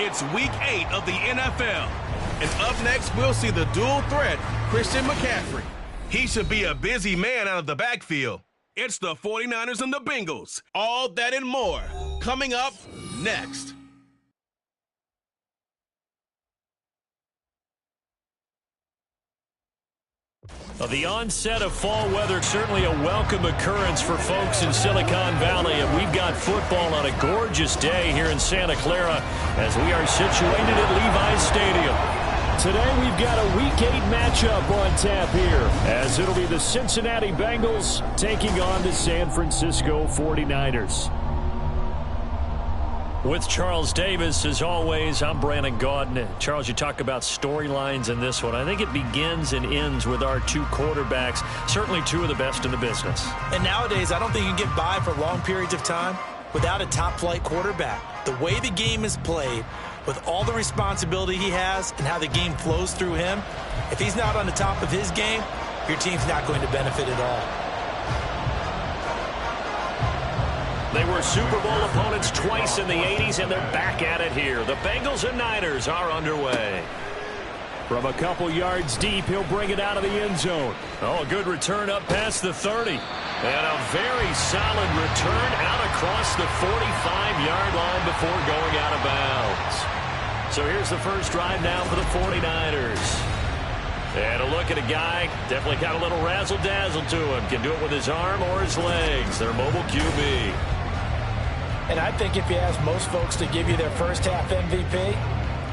It's Week 8 of the NFL. And up next, we'll see the dual threat, Christian McCaffrey. He should be a busy man out of the backfield. It's the 49ers and the Bengals. All that and more coming up next. The onset of fall weather, certainly a welcome occurrence for folks in Silicon Valley. And we've got football on a gorgeous day here in Santa Clara as we are situated at Levi's Stadium. Today we've got a Week 8 matchup on tap here, as it'll be the Cincinnati Bengals taking on the San Francisco 49ers. With Charles Davis, as always, I'm Brandon Gaudin. Charles, you talk about storylines in this one. I think it begins and ends with our two quarterbacks, certainly two of the best in the business. And nowadays, I don't think you can get by for long periods of time without a top-flight quarterback. The way the game is played, with all the responsibility he has and how the game flows through him, if he's not on the top of his game, your team's not going to benefit at all. They were Super Bowl opponents twice in the 80s, and they're back at it here. The Bengals and Niners are underway. From a couple yards deep, he'll bring it out of the end zone. Oh, a good return up past the 30. And a very solid return out across the 45-yard line before going out of bounds. So here's the first drive now for the 49ers. And a look at a guy, definitely got a little razzle-dazzle to him. Can do it with his arm or his legs. Their mobile QB. And I think if you ask most folks to give you their first half MVP,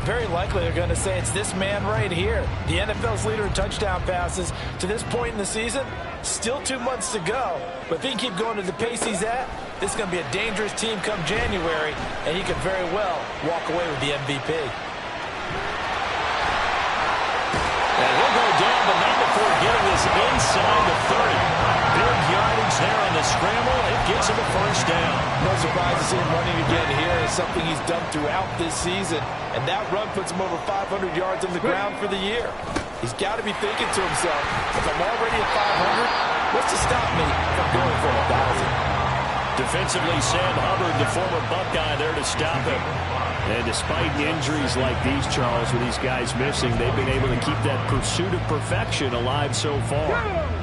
very likely they're going to say it's this man right here. The NFL's leader in touchdown passes to this point in the season. Still 2 months to go. But if he can keep going at the pace he's at, this is going to be a dangerous team come January, and he could very well walk away with the MVP. And he'll go down, but not before getting this inside the 30. Big yardage there on the scramble. It gets him a first down. No surprise to see him running again here. It's something he's done throughout this season. And that run puts him over 500 yards on the ground for the year. He's got to be thinking to himself, if I'm already at 500, what's to stop me from going for 1,000? Defensively, Sam Hubbard, the former Buckeye, there to stop him. And despite injuries like these, Charles, with these guys missing, they've been able to keep that pursuit of perfection alive so far.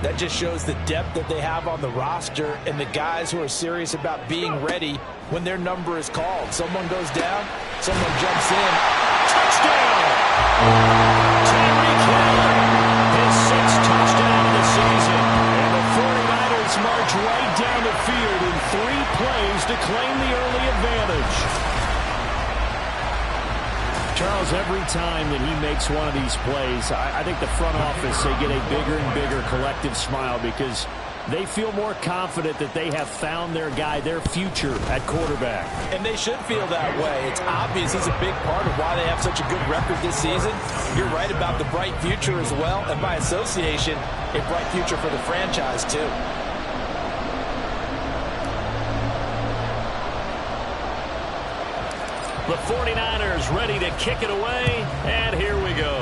That just shows the depth that they have on the roster and the guys who are serious about being ready when their number is called. Someone goes down, someone jumps in. Touchdown! Tyreek Hill, his sixth touchdown of the season. And the 49ers march right down the field in 3 plays to claim the early advantage. Charles, every time that he makes one of these plays, I think the front office, they get a bigger and bigger collective smile because they feel more confident that they have found their guy, their future at quarterback. And they should feel that way. It's obvious he's a big part of why they have such a good record this season. You're right about the bright future as well, and by association, a bright future for the franchise too. The 49ers ready to kick it away, and here we go.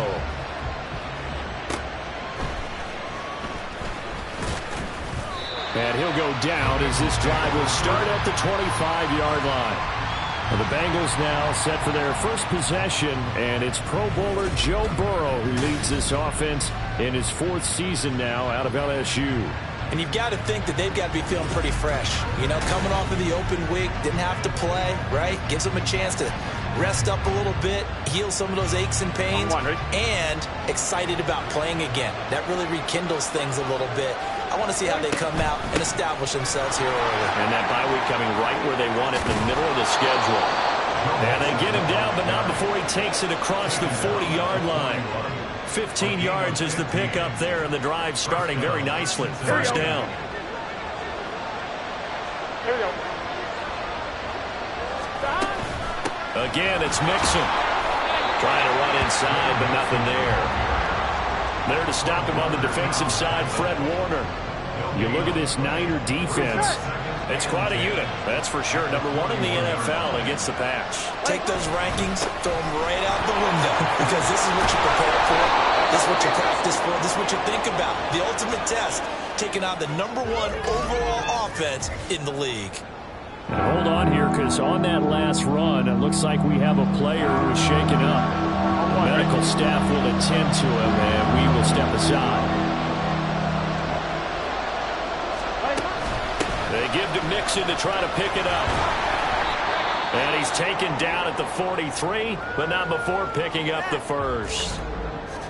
And he'll go down as this drive will start at the 25-yard line. And the Bengals now set for their first possession, and it's Pro Bowler Joe Burrow who leads this offense in his 4th season now out of LSU. And you've got to think that they've got to be feeling pretty fresh. You know, coming off of the open week, didn't have to play, right? Gives them a chance to rest up a little bit, heal some of those aches and pains, and excited about playing again. That really rekindles things a little bit. I want to see how they come out and establish themselves here early. And that bye week coming right where they want it, in the middle of the schedule. And they get him down, but not before he takes it across the 40-yard line. 15 yards is the pickup there, and the drive starting very nicely. First down. Here we go. Again, it's Mixon. Trying to run inside, but nothing there. There to stop him on the defensive side, Fred Warner. You look at this Niner defense. It's quite a unit, that's for sure. #1 in the NFL against the pass. Take those rankings, throw them right out the window, because this is what you prepare for. This is what you practice for. This is what you think about. The ultimate test, taking on the #1 overall offense in the league. And hold on here, because on that last run, it looks like we have a player who is shaken up. Medical staff will attend to him, and we will step aside. They give to Mixon to try to pick it up. And he's taken down at the 43, but not before picking up the first.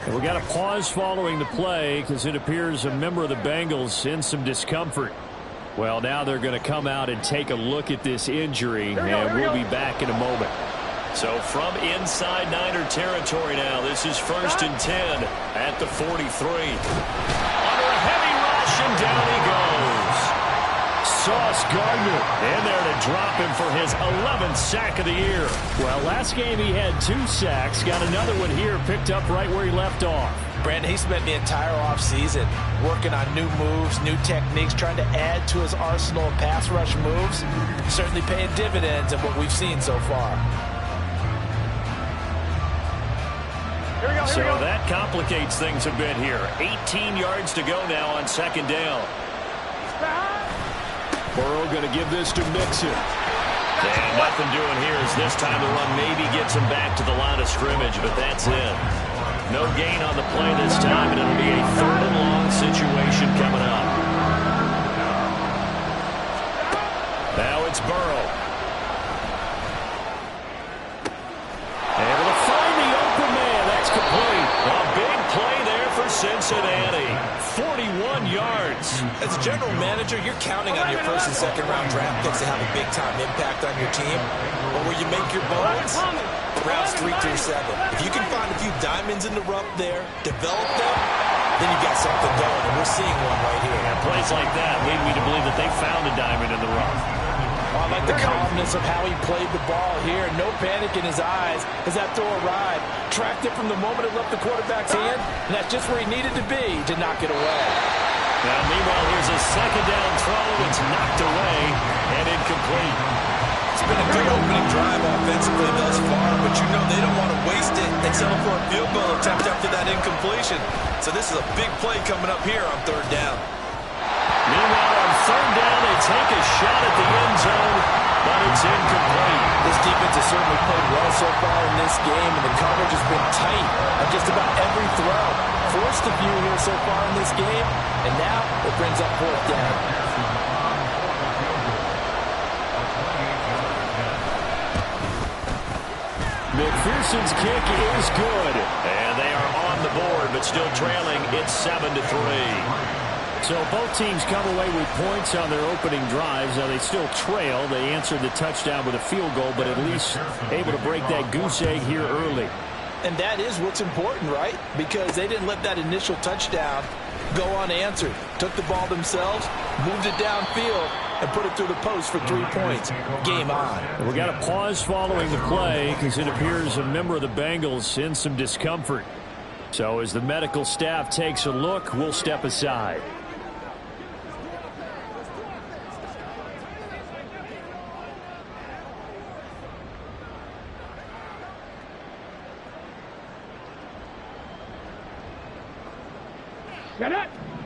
And we got a pause following the play because it appears a member of the Bengals in some discomfort. Well, now they're going to come out and take a look at this injury, and we'll be back in a moment. So from inside Niner territory now, this is 1st and 10 at the 43. Under a heavy rush, and down he goes. Sauce Gardner in there to drop him for his 11th sack of the year. Well, last game he had 2 sacks. Got another one here, picked up right where he left off. Brandon, he spent the entire offseason working on new moves, new techniques, trying to add to his arsenal of pass rush moves. Certainly paying dividends in what we've seen so far. So that complicates things a bit here. 18 yards to go now on 2nd down. Burrow going to give this to Mixon. And nothing doing here as this time the run maybe gets him back to the line of scrimmage, but that's it. No gain on the play this time, and it'll be a 3rd and long situation coming up. Now it's Burrow. Able to find the open man. That's complete. A big play there for Cincinnati. 41 yards. As a general manager, you're counting on your 1st and 2nd round draft picks to have a big-time impact on your team. But where you make your bones, rounds 3 through 7. If you can find a few diamonds in the rough there, develop them, then you got something going, and we're seeing one right here. And plays like that lead me to believe that they found a diamond in the rough. I like the calmness of how he played the ball here. No panic in his eyes as that throw arrived. Tracked it from the moment it left the quarterback's hand, and that's just where he needed to be to knock it away. Now, meanwhile, here's a 2nd down throw. It's knocked away and incomplete. It's been a good opening drive offensively thus far, but you know they don't want to waste it and settle for a field goal attempt after that incompletion. So this is a big play coming up here on 3rd down. Meanwhile, on 3rd down, they take a shot at the end zone, but it's incomplete. This defense has certainly played well so far in this game, and the coverage has been tight on just about every throw. Forced a few here so far in this game, and now it brings up 4th down. McPherson's kick is good, and they are on the board, but still trailing. It's 7-3. So both teams come away with points on their opening drives. Now they still trail. They answered the touchdown with a field goal, but at least able to break that goose egg here early. And that is what's important, right? Because they didn't let that initial touchdown go unanswered. Took the ball themselves, moved it downfield, and put it through the post for 3 points. Game on. We got a pause following the play because it appears a member of the Bengals in some discomfort. So as the medical staff takes a look, we'll step aside.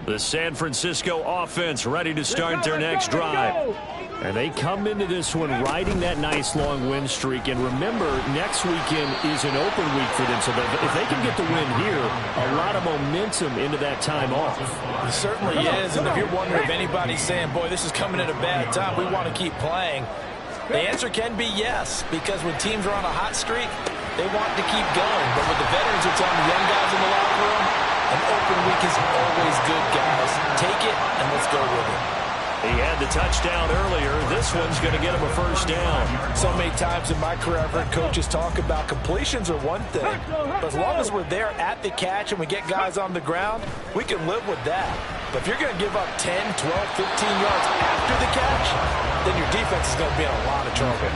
The San Francisco offense ready to start their next drive. And they come into this one riding that nice long win streak. And remember, next weekend is an open week for them. So if they can get the win here, a lot of momentum into that time off. It certainly is. And if you're wondering if anybody's saying, boy, this is coming at a bad time, we want to keep playing, the answer can be yes. Because when teams are on a hot streak, they want to keep going. But with the veterans, it's on the young guys in the locker room. An open week is always good, guys. Take it, and let's go with it. He had the touchdown earlier. This one's going to get him a 1st down. So many times in my career, I've heard coaches talk about completions are one thing. But as long as we're there at the catch and we get guys on the ground, we can live with that. But if you're going to give up 10, 12, 15 yards after the catch, then your defense is going to be in a lot of trouble.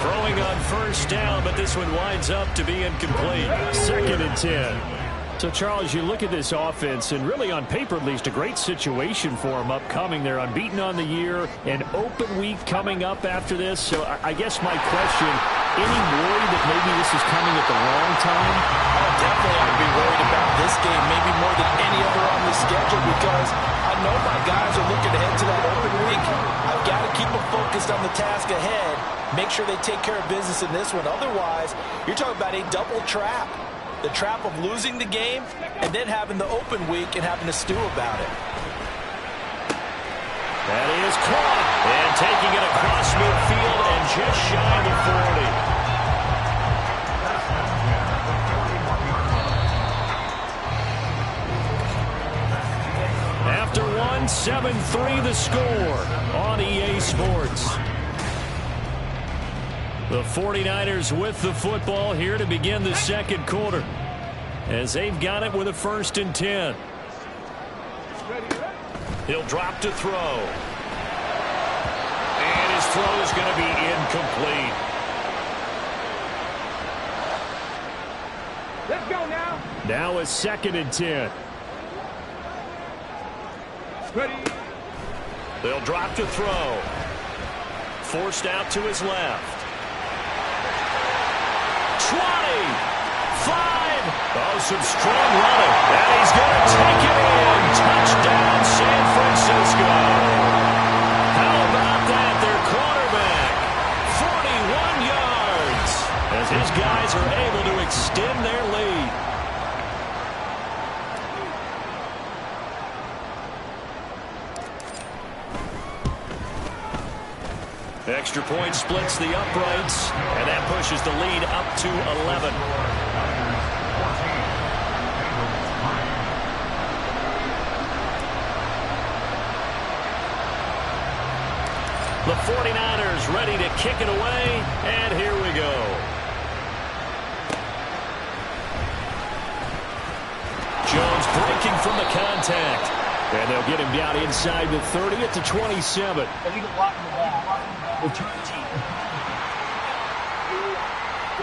Throwing on 1st down, but this one winds up to be incomplete. 2nd and 10. So, Charles, you look at this offense, and really on paper at least, a great situation for them upcoming. They're unbeaten on the year, an open week coming up after this. So I guess my question, any worry that maybe this is coming at the wrong time? Oh, definitely I'd be worried about this game, maybe more than any other on the schedule, because I know my guys are looking ahead to that open week. I've got to keep a focus focused on the task ahead. Make sure they take care of business in this one. Otherwise, you're talking about a double trap. The trap of losing the game and then having the open week and having to stew about it. That is caught. And taking it across midfield and just shy of the 40. After one, 7-3 the score on EA Sports. The 49ers with the football here to begin the second quarter, as they've got it with a 1st and 10. He'll drop to throw. And his throw is going to be incomplete. Let's go now. Now a 2nd and 10. Ready. They'll drop to throw. Forced out to his left. 20. 5. Oh, some strong running. And he's going to take it in. Touchdown, San Francisco. How about that? Their quarterback. 41 yards. As his guys are able to extend their lead. Extra point splits the uprights, and that pushes the lead up to 11. The 49ers ready to kick it away, and here we go. Jones breaking from the contact, and they'll get him down inside the 30 at the 27.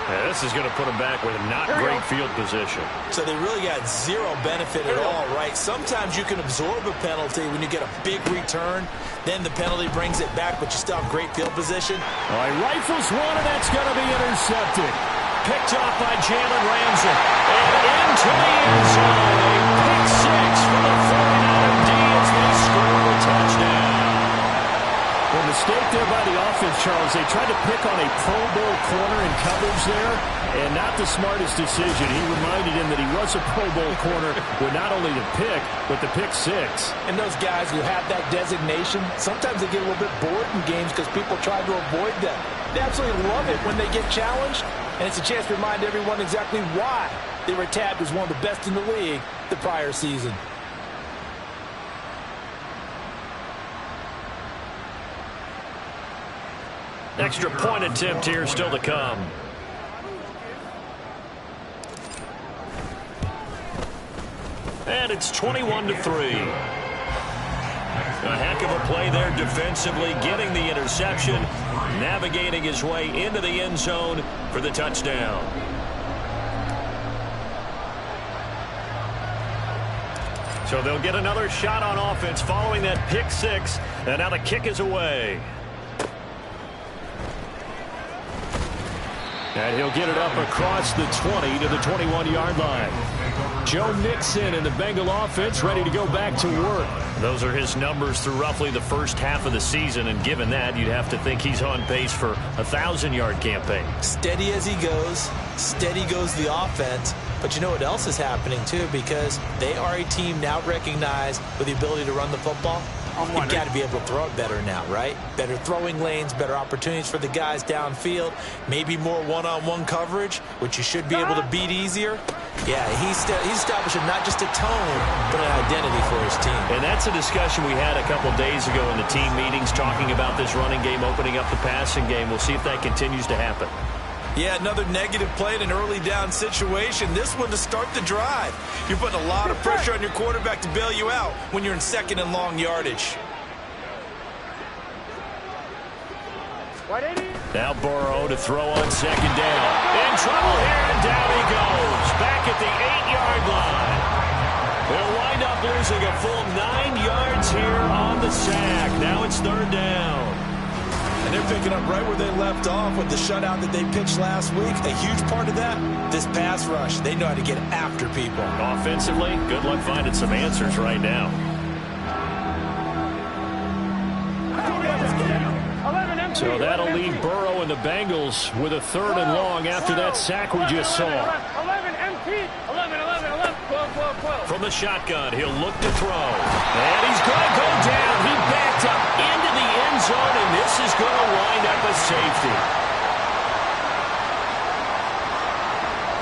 Yeah, this is going to put them back with not great field position. So they really got zero benefit at all, right? Sometimes you can absorb a penalty when you get a big return. Then the penalty brings it back, but you still have great field position. All right, rifles one, and that's going to be intercepted. Picked off by Jalen Ramsey. And into the end zone. A pick six for the 49er D as they score a touchdown. Well, mistake there by the offense, Charles. They tried to pick on a Pro Bowl corner in coverage there, and not the smartest decision. He reminded him that he was a Pro Bowl corner with not only the pick, but the pick six. And those guys who have that designation, sometimes they get a little bit bored in games because people try to avoid them. They absolutely love it when they get challenged, and it's a chance to remind everyone exactly why they were tabbed as one of the best in the league the prior season. Extra point attempt here still to come. And it's 21-3. A heck of a play there defensively, getting the interception, navigating his way into the end zone for the touchdown. So they'll get another shot on offense following that pick six, and now the kick is away. And he'll get it up across the 20 to the 21-yard line. Joe Mixon and the Bengal offense ready to go back to work. Those are his numbers through roughly the first half of the season, and given that, you'd have to think he's on pace for a 1,000-yard campaign. Steady as he goes, steady goes the offense. But you know what else is happening, too, because they are a team now recognized with the ability to run the football. You've got to be able to throw it better now, right? Better throwing lanes, better opportunities for the guys downfield, maybe more one-on-one coverage, which you should be able to beat easier. Yeah, he's establishing not just a tone, but an identity for his team. And that's a discussion we had a couple days ago in the team meetings, talking about this running game opening up the passing game. We'll see if that continues to happen. Yeah, another negative play in an early down situation. This one to start the drive. You're putting a lot of pressure on your quarterback to bail you out when you're in second and long yardage. Now Burrow to throw on second down. In trouble here, and down he goes. Back at the 8-yard line. They'll wind up losing a full 9 yards here on the sack. Now it's third down. And they're picking up right where they left off with the shutout that they pitched last week. A huge part of that, this pass rush. They know how to get after people. Offensively, good luck finding some answers right now. So So that'll leave Burrow and the Bengals with a 3rd and long after that sack we just saw. 11, empty. 11, 12, 12. From the shotgun, he'll look to throw. And he's going to go down. He backed up into the end zone, and this is going to wind up a safety.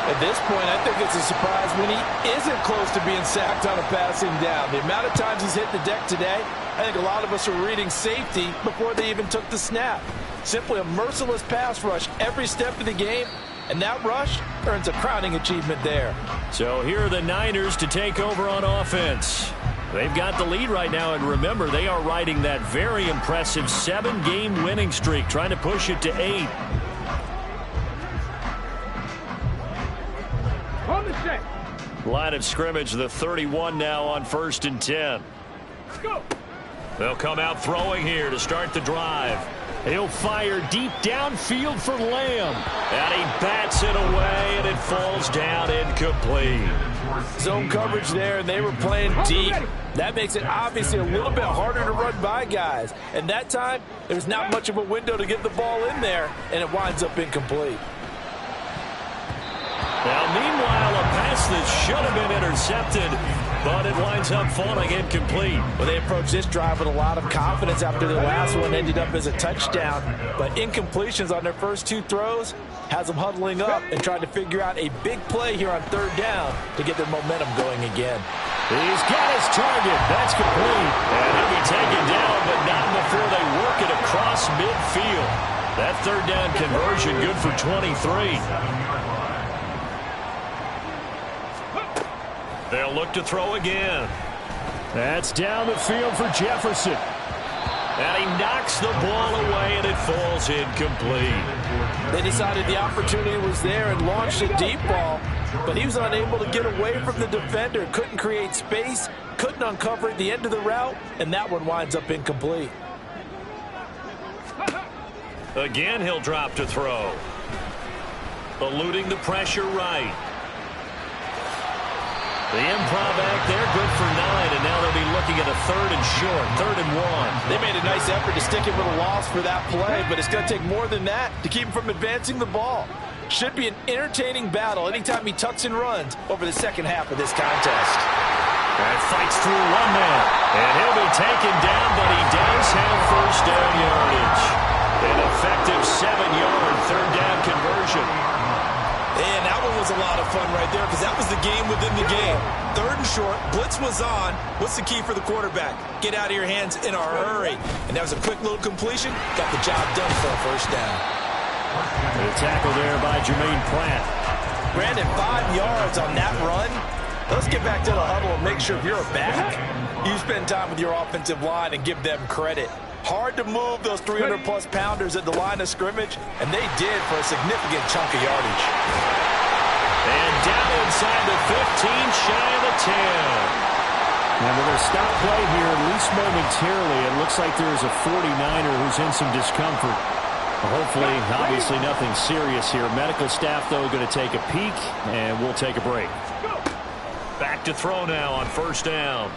At this point, I think it's a surprise when he isn't close to being sacked on a passing down. The amount of times he's hit the deck today, I think a lot of us are reading safety before they even took the snap. Simply a merciless pass rush every step of the game, and that rush earns a crowning achievement there. So here are the Niners to take over on offense. They've got the lead right now, and remember, they are riding that very impressive 7-game winning streak, trying to push it to 8. Line of scrimmage, the 31 now on 1st and 10. Let's go. They'll come out throwing here to start the drive. He'll fire deep downfield for Lamb. And he bats it away, and it falls down incomplete. Zone coverage there, and they were playing deep. That makes it obviously a little bit harder to run by guys. And that time, there's not much of a window to get the ball in there, and it winds up incomplete. Now, meanwhile, a pass that should have been intercepted, but it winds up falling incomplete. Well, they approached this drive with a lot of confidence after the last one ended up as a touchdown. But incompletions on their first 2 throws has them huddling up and trying to figure out a big play here on 3rd down to get their momentum going again. He's got his target. That's complete. And he'll be taken down, but not before they work it across midfield. That 3rd down conversion good for 23. They'll look to throw again. That's down the field for Jefferson. And he knocks the ball away, and it falls incomplete. They decided the opportunity was there and launched a deep ball, but he was unable to get away from the defender, couldn't create space, couldn't uncover at the end of the route, and that one winds up incomplete. Again, he'll drop to throw. Eluding the pressure right. The improv act there, good for 9, and now they'll be looking at a 3rd and short, 3rd and 1. They made a nice effort to stick him with a loss for that play, but it's going to take more than that to keep him from advancing the ball. Should be an entertaining battle anytime he tucks and runs over the second half of this contest. And fights through one man, and he'll be taken down, but he does have 1st down yardage. An effective 7-yard 3rd down conversion. And that one was a lot of fun right there because that was the game within the game. 3rd and short, blitz was on. What's the key for the quarterback? Get out of your hands in a hurry. And that was a quick little completion. Got the job done for a 1st down. The tackle there by Jermaine Pratt. Brandon, 5 yards on that run. Let's get back to the huddle and make sure if you're a back, you spend time with your offensive line and give them credit. Hard to move those 300-plus pounders at the line of scrimmage, and they did for a significant chunk of yardage. And down inside the 15, shy of the 10. And with a stop play here, at least momentarily, it looks like there's a 49er who's in some discomfort. Hopefully, obviously nothing serious here. Medical staff, though, going to take a peek, and we'll take a break. Back to throw now on 1st down.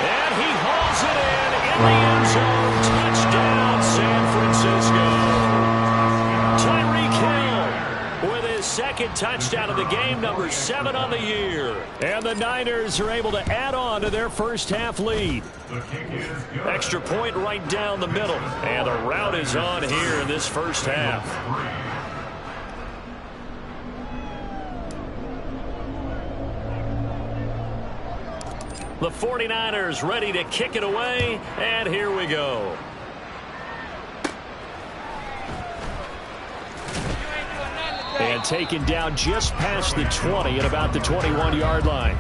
And he hauls it in the end zone. Touchdown, San Francisco. Tyreek Hill with his 2nd touchdown of the game, number 7 on the year. And the Niners are able to add on to their first half lead. Extra point right down the middle. And the route is on here in this first half. The 49ers ready to kick it away, and here we go. And taken down just past the 20 at about the 21-yard line.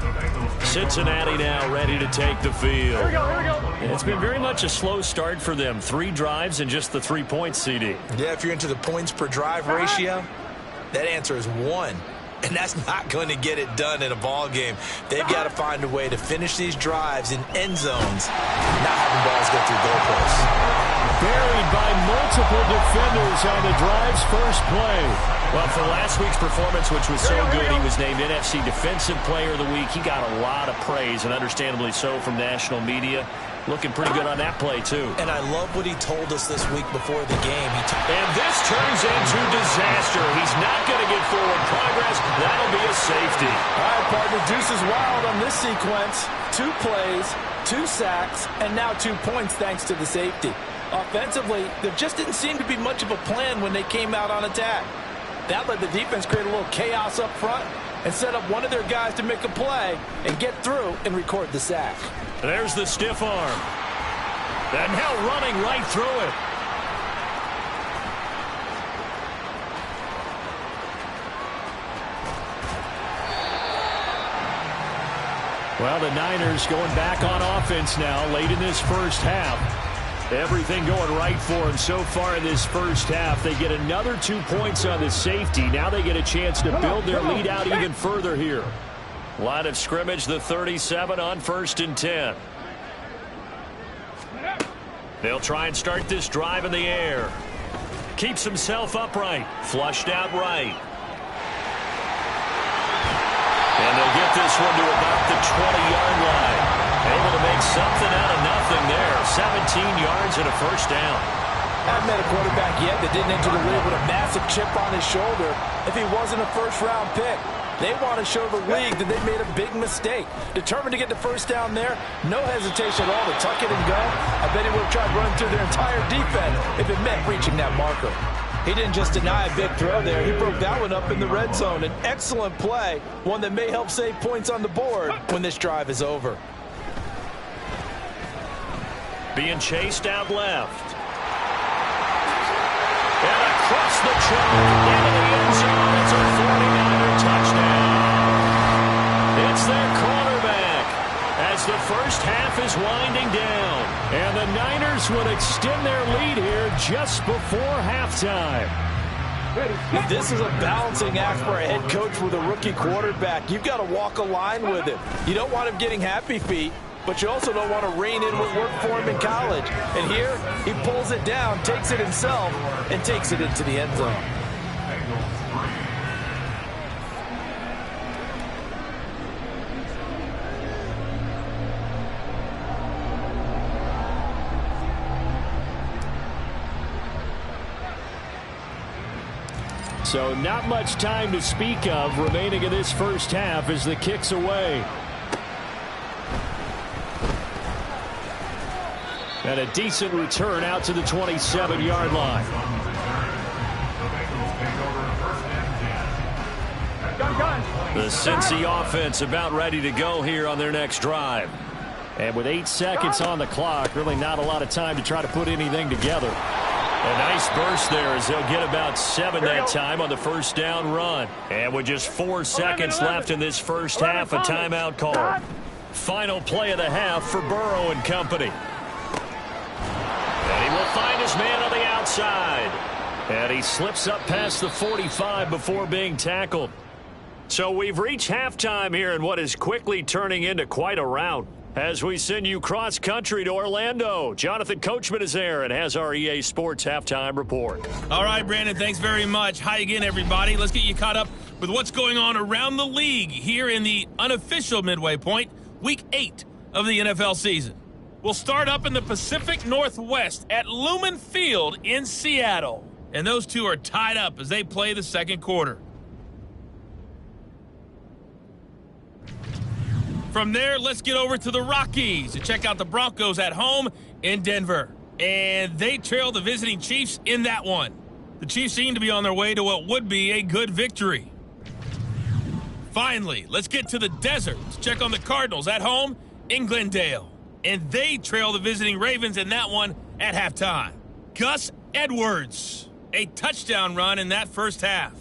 Cincinnati now ready to take the field. Here we go. It's been very much a slow start for them. 3 drives and just the 3 points, CD. Yeah, if you're into the points per drive ratio, that answer is 1. And that's not going to get it done in a ball game. They've got to find a way to finish these drives in end zones, not having balls go through goalposts. Buried by multiple defenders on the drive's first play. Well, for last week's performance, which was so good, he was named NFC Defensive Player of the Week. He got a lot of praise, and understandably so, from national media. Looking pretty good on that play, too. And I love what he told us this week before the game. And this turns into disaster. He's not going to get forward progress. That'll be a safety. All right, partner, deuce is wild on this sequence. 2 plays, 2 sacks, and now 2 points thanks to the safety. Offensively, there just didn't seem to be much of a plan when they came out on attack. That let the defense create a little chaos up front and set up one of their guys to make a play and get through and record the sack. There's the stiff arm. And now running right through it. Well, the Niners going back on offense now late in this first half. Everything going right for them so far in this first half. They get another 2 points on the safety. Now they get a chance to build their lead out even further here. Line of scrimmage, the 37 on 1st and 10. They'll try and start this drive in the air. Keeps himself upright. Flushed out right. And they'll get this one to about the 20-yard line. Able to make something out of nothing there. 17 yards and a first down. I haven't met a quarterback yet that didn't enter the league with a massive chip on his shoulder if he wasn't a first-round pick. They want to show the league that they made a big mistake. Determined to get the first down there. No hesitation at all to tuck it and go. I bet he would have tried running through their entire defense if it meant reaching that marker. He didn't just deny a big throw there. He broke that one up in the red zone. An excellent play, one that may help save points on the board when this drive is over. Being chased out left. And across the track into the end zone. It's a 49er touchdown. It's their quarterback as the first half is winding down. And the Niners would extend their lead here just before halftime. This is a balancing act for a head coach with a rookie quarterback. You've got to walk a line with it. You don't want him getting happy feet, but you also don't want to rein in what worked for him in college. And here, he pulls it down, takes it himself, and takes it into the end zone. So not much time to speak of remaining in this first half as the kick's away. And a decent return out to the 27-yard line. The Cincy offense about ready to go here on their next drive. And with 8 seconds on the clock, really not a lot of time to try to put anything together. A nice burst there as they'll get about 7 that time on the first down run. And with just 4 seconds left in this first half, a timeout call. Final play of the half for Burrow and company. And he will find his man on the outside. And he slips up past the 45 before being tackled. So we've reached halftime here in what is quickly turning into quite a rout. As we send you cross-country to Orlando, Jonathan Coachman is there and has our EA Sports halftime report. All right, Brandon, thanks very much. Hi again, everybody. Let's get you caught up with what's going on around the league here in the unofficial midway point, Week 8 of the NFL season. We'll start up in the Pacific Northwest at Lumen Field in Seattle. And those two are tied up as they play the second quarter. From there, let's get over to the Rockies to check out the Broncos at home in Denver. And they trail the visiting Chiefs in that one. The Chiefs seem to be on their way to what would be a good victory. Finally, let's get to the desert to check on the Cardinals at home in Glendale. And they trail the visiting Ravens in that one at halftime. Gus Edwards, a touchdown run in that first half.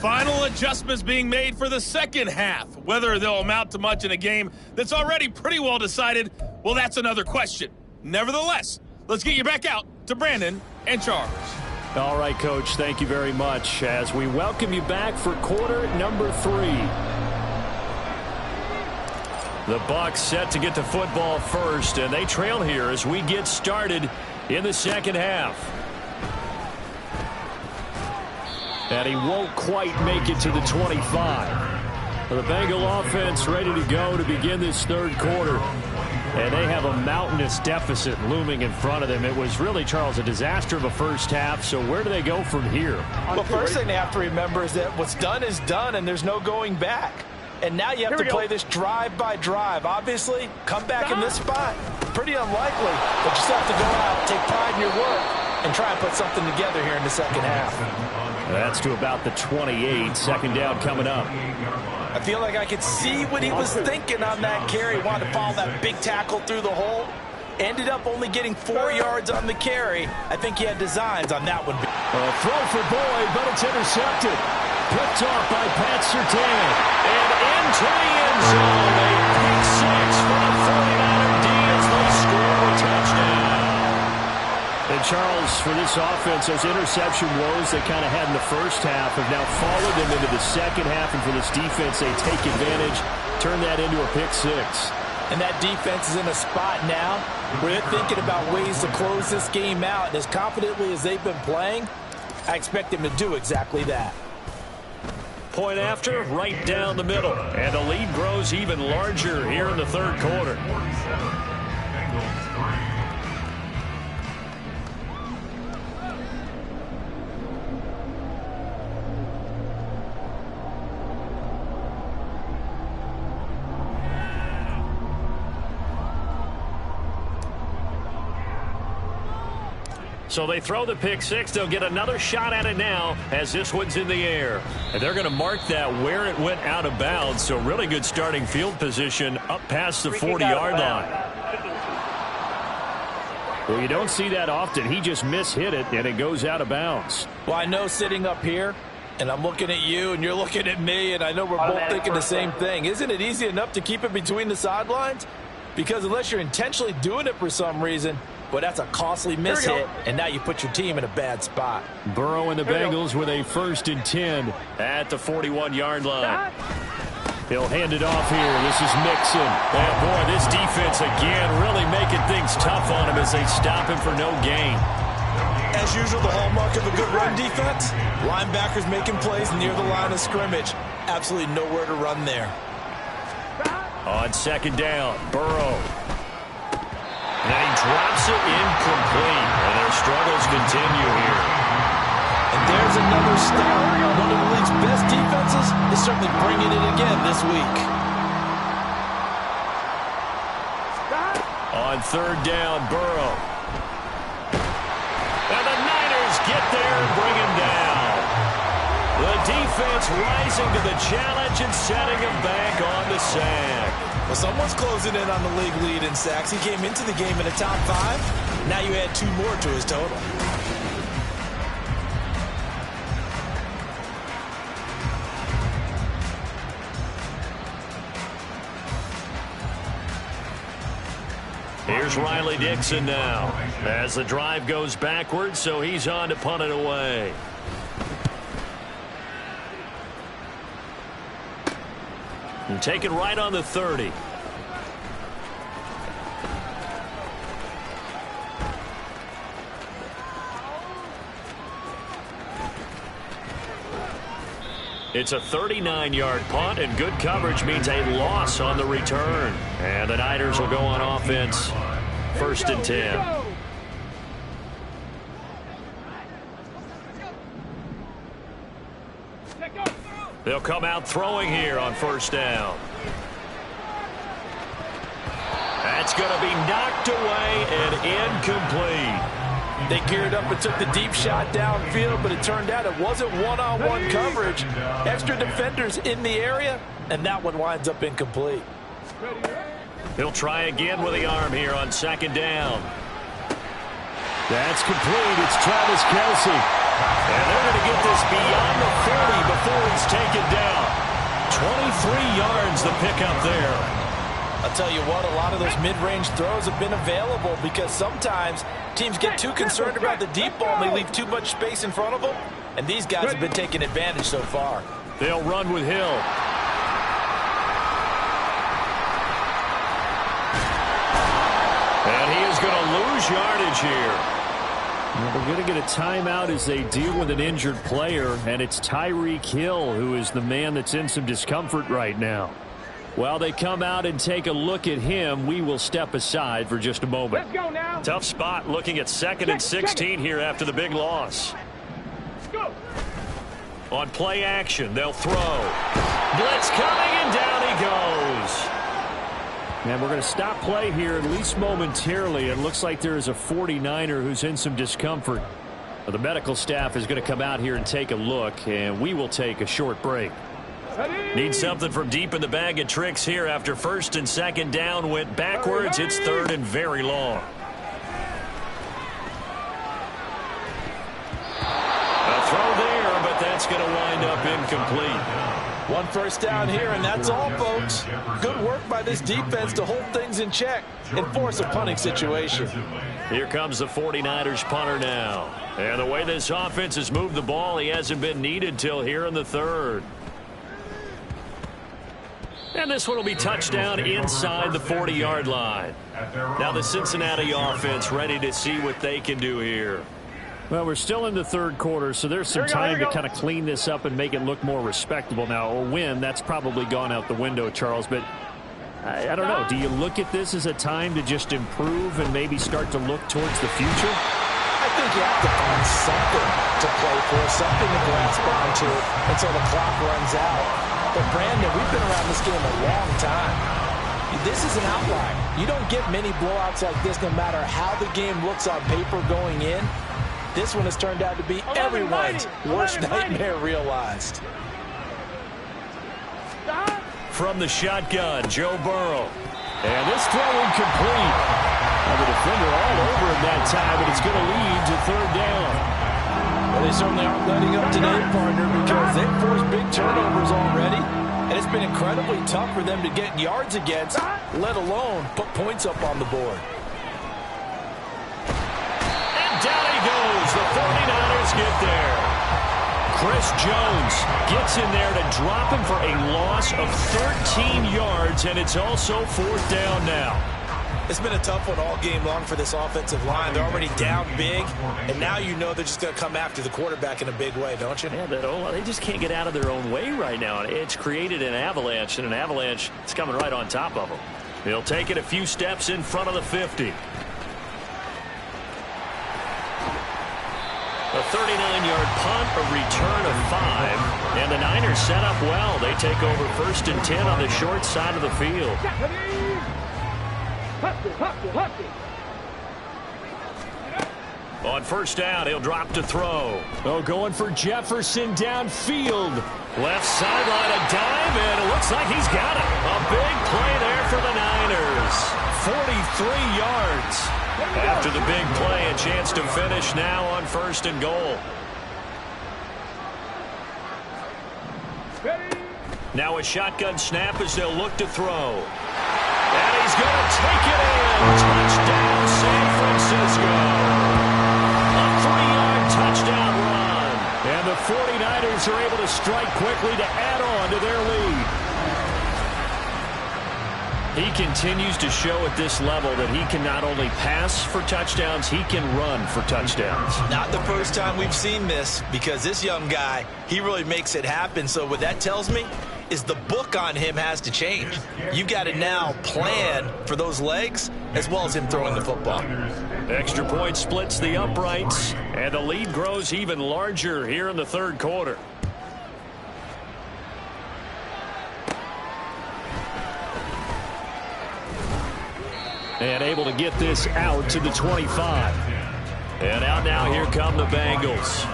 Final adjustments being made for the second half. Whether they'll amount to much in a game that's already pretty well decided, well, that's another question. Nevertheless, let's get you back out to Brandon and Charles. All right, Coach, thank you very much as we welcome you back for quarter number 3. The Bucs set to get the football first, and they trail here as we get started in the second half. And he won't quite make it to the 25. The Bengal offense ready to go to begin this third quarter. And they have a mountainous deficit looming in front of them. It was really, Charles, a disaster of a first half. So where do they go from here? Well, first thing they have to remember is that what's done is done, and there's no going back. And now you have to play this drive by drive. Obviously, come back in this spot. Pretty unlikely, but you still have to go out, take pride in your work, and try and put something together here in the second half. That's to about the 28. Second down coming up. I feel like I could see what he was thinking on that carry. He wanted to follow that big tackle through the hole. Ended up only getting 4 yards on the carry. I think he had designs on that one. A throw for Boyd, but it's intercepted. Picked off by Pat Surtain. And into the end zone. A pick six for the 49er D as they score a touchdown. And Charles, for this offense, those interception woes they kind of had in the first half have now followed them into the second half. And for this defense, they take advantage, turn that into a pick six. And that defense is in a spot now where they're thinking about ways to close this game out. And as confidently as they've been playing, I expect them to do exactly that. Point after, right down the middle. And the lead grows even larger here in the third quarter. So they throw the pick six. They'll get another shot at it now as this one's in the air. And they're going to mark that where it went out of bounds. So really good starting field position up past the 40-yard line. Well, you don't see that often. He just mishit it, and it goes out of bounds. Well, I know sitting up here, and I'm looking at you, and you're looking at me, and I know we're both thinking the same thing. Isn't it easy enough to keep it between the sidelines? Because unless you're intentionally doing it for some reason, well, that's a costly miss hit, and now you put your team in a bad spot. Burrow and the Bengals with a 1st and 10 at the 41-yard line. He'll hand it off here. This is Mixon. And boy, this defense again really making things tough on him as they stop him for no gain. As usual, the hallmark of a good run defense, linebackers making plays near the line of scrimmage. Absolutely nowhere to run there. On second down, Burrow. And he drops it incomplete. And their struggles continue here. And there's another start. One of the league's best defenses is certainly bringing it again this week. On third down, Burrow. And the Niners get there and bring him down. The defense rising to the challenge and setting him back on the sack. Well, someone's closing in on the league lead in sacks. He came into the game in the top 5. Now you add 2 more to his total. Here's Riley Dixon now as the drive goes backwards, so he's on to punt it away. And take it right on the 30. It's a 39-yard punt, and good coverage means a loss on the return. And the Niners will go on offense, 1st and 10. They'll come out throwing here on 1st down. That's going to be knocked away and incomplete. They geared up and took the deep shot downfield, but it turned out it wasn't one-on-one coverage. Extra defenders in the area, and that one winds up incomplete. He'll try again with the arm here on 2nd down. That's complete. It's Travis Kelce. And they're going to get this beyond the 40 before he's taken down. 23 yards the pickup there. I'll tell you what, a lot of those mid-range throws have been available because sometimes teams get too concerned about the deep ball and they leave too much space in front of them. And these guys have been taking advantage so far. They'll run with Hill. And he is going to lose yardage here. Well, we're going to get a timeout as they deal with an injured player, and it's Tyreek Hill who is the man that's in some discomfort right now. While they come out and take a look at him, we will step aside for just a moment. Let's go now. Tough spot looking at 2nd and 16 here after the big loss. Go. On play action, they'll throw. Blitz coming, and down he goes. And we're going to stop play here, at least momentarily. It looks like there is a 49er who's in some discomfort. The medical staff is going to come out here and take a look, and we will take a short break. Need something from deep in the bag of tricks here after 1st and 2nd down went backwards. It's 3rd and very long. A throw there, but that's going to wind up incomplete. 1 first down here, and that's all, folks. Good work by this defense to hold things in check and force a punting situation. Here comes the 49ers punter now. And the way this offense has moved the ball, he hasn't been needed till here in the 3rd. And this one will be touchdown inside the 40-yard line. Now the Cincinnati offense ready to see what they can do here. Well, we're still in the 3rd quarter, so there's some time to kind of clean this up and make it look more respectable. Now, a win, that's probably gone out the window, Charles, but I don't know. Do you look at this as a time to just improve and maybe start to look towards the future? I think you have to find something to play for, something to grasp onto until the clock runs out. But, Brandon, we've been around this game a long time. This is an outlier. You don't get many blowouts like this no matter how the game looks on paper going in. This one has turned out to be everyone's worst nightmare realized. From the shotgun, Joe Burrow. And this throw incomplete. Now the defender all over him that time, but it's going to lead to 3rd down. Well, they certainly aren't letting up today, partner, because they've forced big turnovers already. And it's been incredibly tough for them to get yards against, let alone put points up on the board. Down he goes. The 49ers get there. Chris Jones gets in there to drop him for a loss of 13 yards, and it's also 4th down now. It's been a tough one all game long for this offensive line. They're already down big, and now you know they're just going to come after the quarterback in a big way, don't you? Yeah, they just can't get out of their own way right now. It's created an avalanche, and an avalanche is coming right on top of them. He'll take it a few steps in front of the 50. A 39-yard punt, a return of 5, and the Niners set up well. They take over 1st and 10 on the short side of the field. On 1st down, he'll drop to throw. Oh, going for Jefferson downfield. Left sideline, a dive, and it looks like he's got it. A big play there for the Niners. 43 yards. After the big play, a chance to finish now on 1st and goal. Now a shotgun snap as they'll look to throw. And he's going to take it in. Touchdown, San Francisco. A 3-yard touchdown run. And the 49ers are able to strike quickly to add on to their lead. He continues to show at this level that he can not only pass for touchdowns, he can run for touchdowns. Not the first time we've seen this, because this young guy, he really makes it happen. So what that tells me is the book on him has to change. You got to now plan for those legs as well as him throwing the football. Extra point splits the uprights, and the lead grows even larger here in the 3rd quarter. And able to get this out to the 25. And out now, here come the Bengals.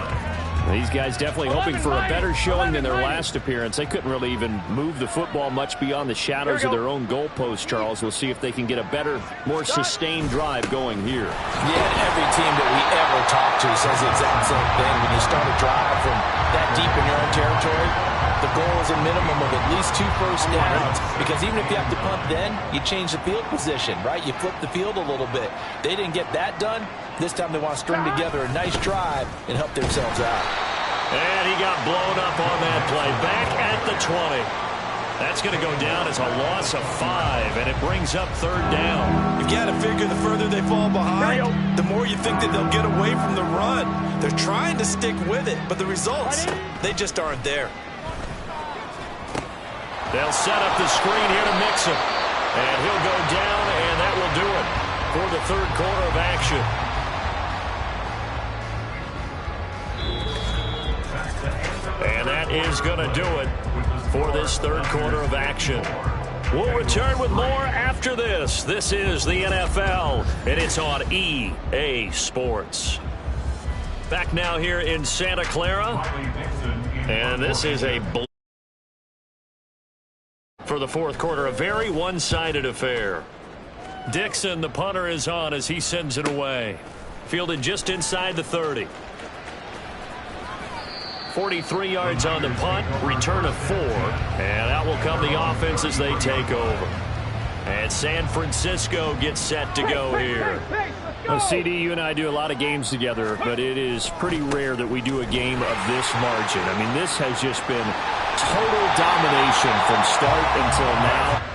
These guys definitely hoping for a better showing than their last appearance. They couldn't really even move the football much beyond the shadows of their own goalpost, Charles. We'll see if they can get a better, more sustained drive going here. Yeah, every team that we ever talk to says the exact same thing. When you start a drive from that deep in your own territory, The goal is a minimum of at least 2 first downs, because even if you have to punt then, you change the field position, right? You flip the field a little bit. They didn't get that done. This time they want to string together a nice drive and help themselves out. And he got blown up on that play. Back at the 20. That's going to go down as a loss of 5, and it brings up 3rd down. You've got to figure the further they fall behind, the more you think that they'll get away from the run. They're trying to stick with it, but the results, they just aren't there. They'll set up the screen here to mix him. And he'll go down, and that will do it for the 3rd quarter of action. And that is going to do it for this 3rd quarter of action. We'll return with more after this. This is the NFL, and it's on EA Sports. Back now here in Santa Clara. And this is for the 4th quarter, a very one-sided affair. Dixon, the punter, is on as he sends it away. Fielded just inside the 30. 43 yards on the punt, return of 4, and out will come the offense as they take over. And San Francisco gets set to go here. Well, CD, you and I do a lot of games together, but it is pretty rare that we do a game of this margin. I mean, this has just been total domination from start until now.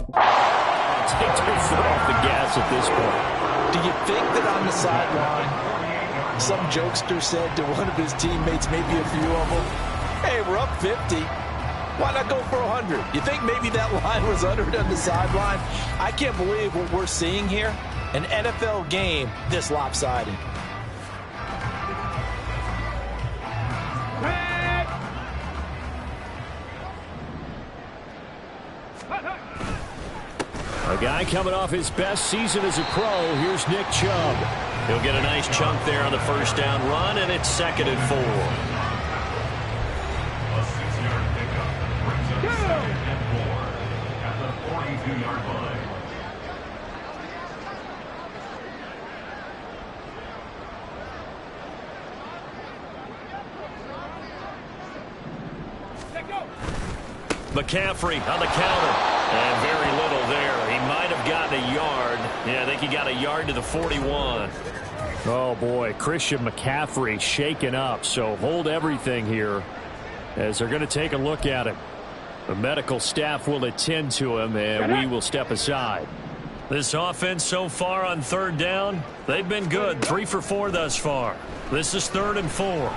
Take their foot off the gas at this point. Do you think that on the sideline, some jokester said to one of his teammates, maybe a few of them, hey, we're up 50. Why not go for 100? You think maybe that line was uttered on the sideline? I can't believe what we're seeing here. An NFL game this lopsided. A guy coming off his best season as a pro. Here's Nick Chubb. He'll get a nice chunk there on the first down run, and it's 2nd and 4. A 6-yard pickup brings up 2nd and 4 at the 42-yard line. McCaffrey on the counter. And very little there. He might have gotten a yard. Yeah, I think he got a yard to the 41. Oh, boy. Christian McCaffrey shaken up. So hold everything here as they're going to take a look at him. The medical staff will attend to him, and we will step aside. This offense so far on 3rd down, they've been good. 3 for 4 thus far. This is 3rd and 4.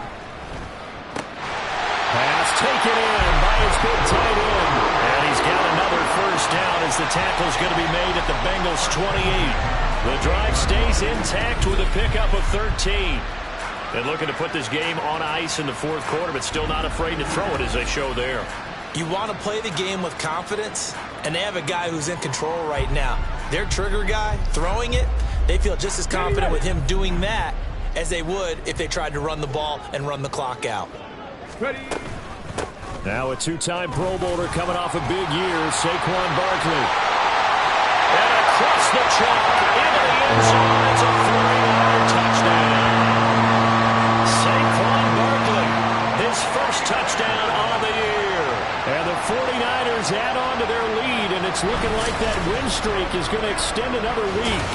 Pass taken in by his big tight end. And he's got another first down as the tackle's going to be made at the Bengals 28. The drive stays intact with a pickup of 13. And looking to put this game on ice in the 4th quarter, but still not afraid to throw it as they show there. You want to play the game with confidence, and they have a guy who's in control right now. Their trigger guy throwing it, they feel just as confident with him doing that as they would if they tried to run the ball and run the clock out. Ready. Now a 2-time Pro Bowler coming off a big year, Saquon Barkley. And across the chalk into the end zone. It's a 40-yard touchdown. Saquon Barkley, his first touchdown of the year. And the 49ers add on to their lead, and it's looking like that win streak is going to extend another week.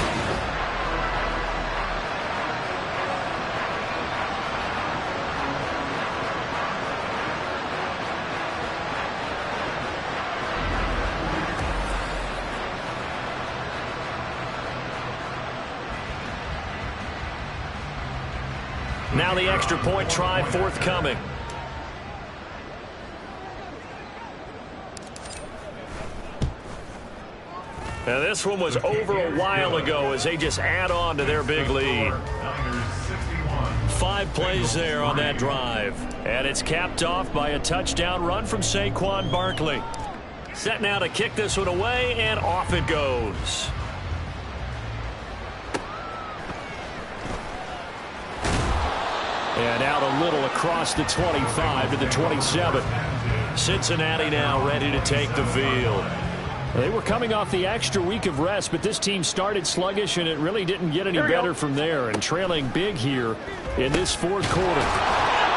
Now the extra point try forthcoming. Now this one was over a while ago as they just add on to their big lead. 5 plays there on that drive. And it's capped off by a touchdown run from Saquon Barkley. Set now to kick this one away, and off it goes. And out a little across the 25 to the 27. Cincinnati now ready to take the field. They were coming off the extra week of rest, but this team started sluggish, and it really didn't get any better from there. And trailing big here in this 4th quarter.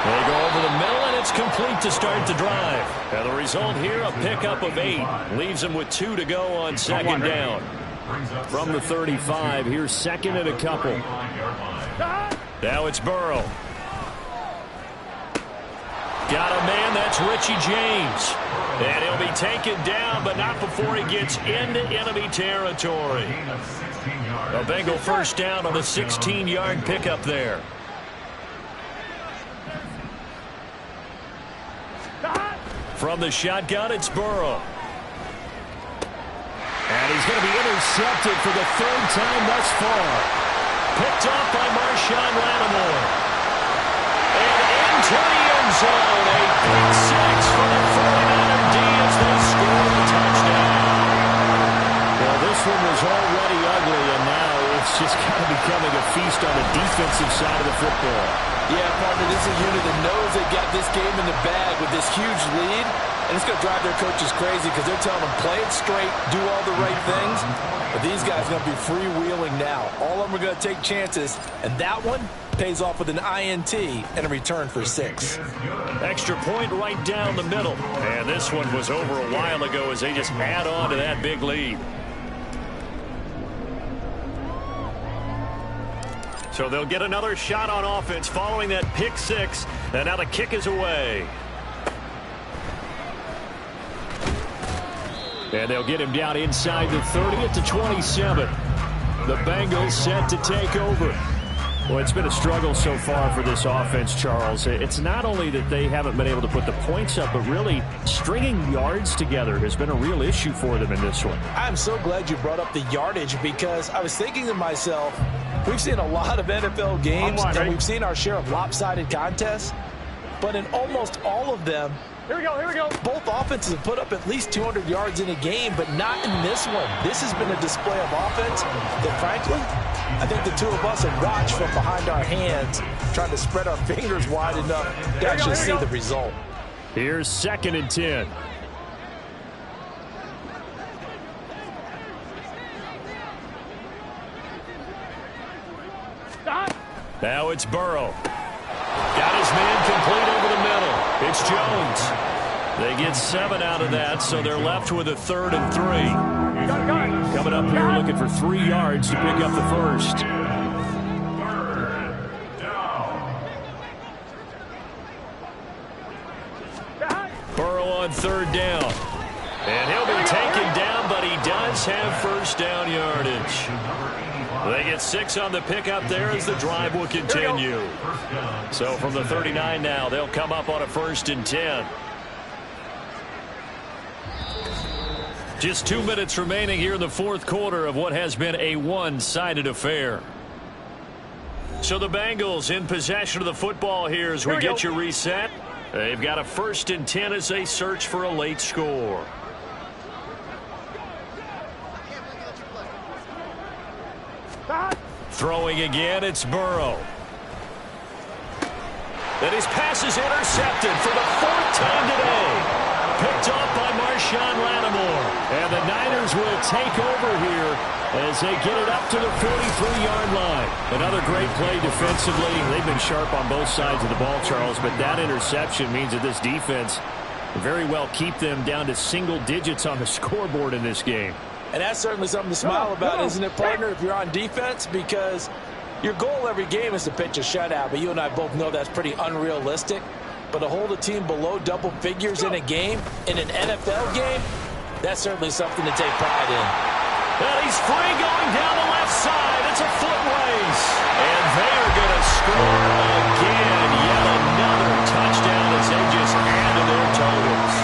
They go over the middle, and it's complete to start the drive. And the result here, a pickup of 8. Leaves them with 2 to go on 2nd down. From the 35, here's 2nd and a couple. Now it's Burrow. Got a man, that's Richie James. And he'll be taken down, but not before he gets into enemy territory. A Bengal first down on the 16-yard pickup there. From the shotgun, it's Burrow. And he's going to be intercepted for the 3rd time thus far. Picked up by Marshawn Lattimore. And into the end zone. A big 6 for the 49er D as they score the touchdown. Well, this one was already ugly, and now it's just kind of becoming a feast on the defensive side of the football. Yeah, partner, this is a unit that knows they've got this game in the bag with this huge lead, and it's going to drive their coaches crazy because they're telling them, play it straight, do all the right things. But these guys are going to be freewheeling now. All of them are going to take chances, and that one pays off with an INT and a return for 6. Extra point right down the middle. And this one was over a while ago as they just add on to that big lead. So they'll get another shot on offense following that pick 6. And now the kick is away. And they'll get him down inside the 30 at the 27. The Bengals set to take over. Well, it's been a struggle so far for this offense, Charles. It's not only that they haven't been able to put the points up, but really stringing yards together has been a real issue for them in this one. I'm so glad you brought up the yardage because I was thinking to myself, we've seen a lot of NFL games and we've seen our share of lopsided contests, but in almost all of them, Here we go. both offenses have put up at least 200 yards in a game, but not in this one. This has been a display of offense that, frankly, I think the two of us have watched from behind our hands, trying to spread our fingers wide enough to actually see the result. Here's 2nd and 10. Stop. Now it's Burrow. Got his man complete over the middle. It's Jones. They get 7 out of that, so they're left with a 3rd and 3. Gun. Coming up here looking for 3 yards to pick up the first. Burrow on 3rd down. And he'll be taken down, but he does have first down yardage. They get 6 on the pickup there as the drive will continue. So from the 39 now, they'll come up on a 1st and 10. Just 2 minutes remaining here in the 4th quarter of what has been a one-sided affair. So the Bengals in possession of the football here as we get you reset. They've got a 1st and 10 as they search for a late score. Throwing again, it's Burrow. And his pass is intercepted for the 4th time today. Picked off by Marshawn Lattimore. And the Niners will take over here as they get it up to the 43-yard line. Another great play defensively. They've been sharp on both sides of the ball, Charles, but that interception means that this defense can very well keep them down to single digits on the scoreboard in this game. And that's certainly something to smile about, isn't it, partner, if you're on defense? Because your goal every game is to pitch a shutout, but you and I both know that's pretty unrealistic. But to hold a team below double figures in a game, in an NFL game, that's certainly something to take pride in. And he's free going down the left side. It's a foot race. And they are going to score again. Yet another touchdown as they just add to their totals.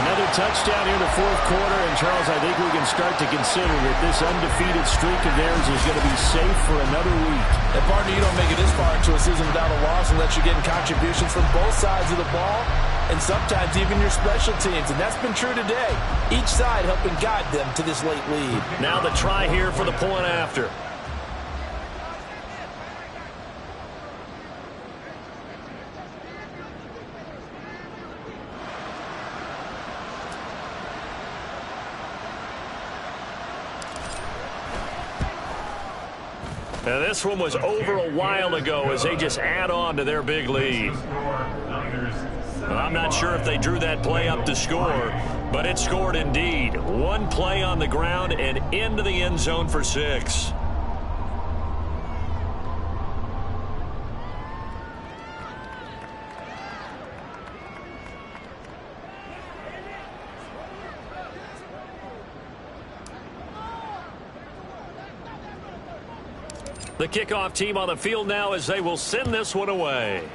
Another touchdown here in the 4th quarter. And, Charles, I think we can start to consider that this undefeated streak of theirs is going to be safe for another week. And, partner, you don't make it this far into a season without a loss unless you're getting contributions from both sides of the ball and sometimes even your special teams. And that's been true today. Each side helping guide them to this late lead. Now the try here for the point after. Now this one was over a while ago as they just add on to their big lead. Well, I'm not sure if they drew that play up to score, but it scored indeed. One play on the ground and into the end zone for 6. The kickoff team on the field now as they will send this one away.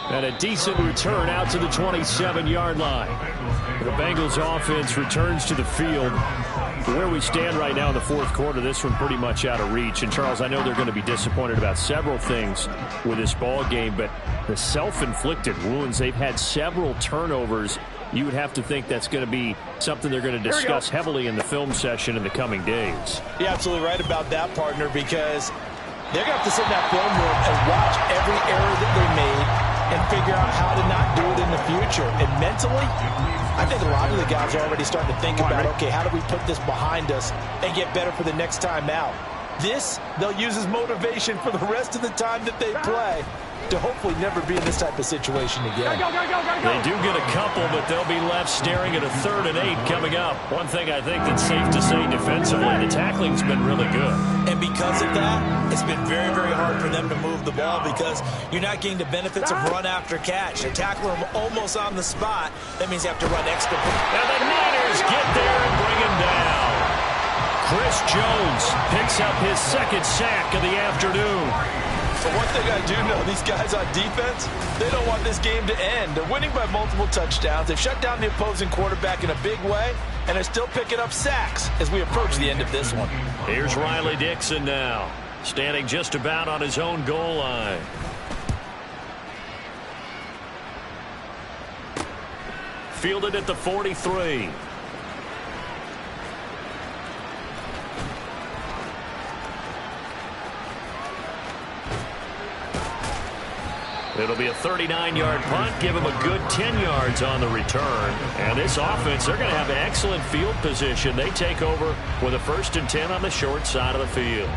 And a decent return out to the 27-yard line. The Bengals offense returns to the field. Where we stand right now in the 4th quarter, this one pretty much out of reach. And, Charles, I know they're going to be disappointed about several things with this ball game, but the self-inflicted wounds, they've had several turnovers. You would have to think that's going to be something they're going to discuss heavily in the film session in the coming days. You're absolutely right about that, partner, because they're going to have to sit in that film room and watch every error that they made and figure out how to not do it in the future. And mentally, I think a lot of the guys are already starting to think about, okay, how do we put this behind us and get better for the next time out? This, they'll use as motivation for the rest of the time that they play. to hopefully never be in this type of situation again. They do get a couple, but they'll be left staring at a 3rd and 8 coming up. One thing I think that's safe to say defensively, the tackling's been really good. And because of that, it's been very, very hard for them to move the ball because you're not getting the benefits of run after catch. They're tackling them almost on the spot. That means you have to run extra. And the Niners get there and bring him down. Chris Jones picks up his 2nd sack of the afternoon. But one thing I do know, these guys on defense, they don't want this game to end. They're winning by multiple touchdowns. They've shut down the opposing quarterback in a big way, and they're still picking up sacks as we approach the end of this one. Here's Riley Dixon now, standing just about on his own goal line. Fielded at the 43. It'll be a 39-yard punt, give him a good 10 yards on the return. And this offense, they're going to have excellent field position. They take over with a 1st and 10 on the short side of the field.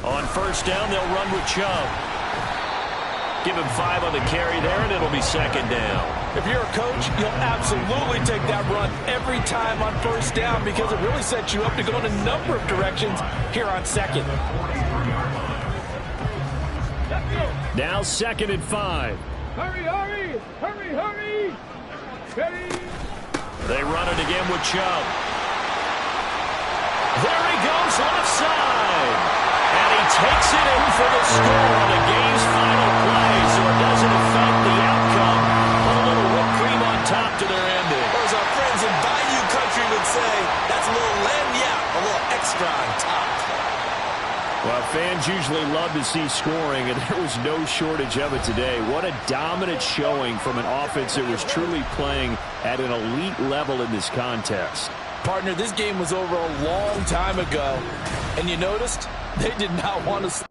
On 1st down, they'll run with Chubb. Give him 5 on the carry there, and it'll be 2nd down. If you're a coach, you'll absolutely take that run every time on 1st down because it really sets you up to go in a number of directions here on 2nd. Now 2nd and 5. Hurry, hurry, hurry, hurry. Ready. They run it again with Chubb. There he goes, left side. And he takes it in for the score on the game's final play, so it doesn't affect the outcome. Put a little whipped cream on top to their ending. Or as our friends in Bayou Country would say, that's a little lagniappe, a little extra on top. Well, fans usually love to see scoring, and there was no shortage of it today. What a dominant showing from an offense that was truly playing at an elite level in this contest. Partner, this game was over a long time ago, and you noticed they did not want to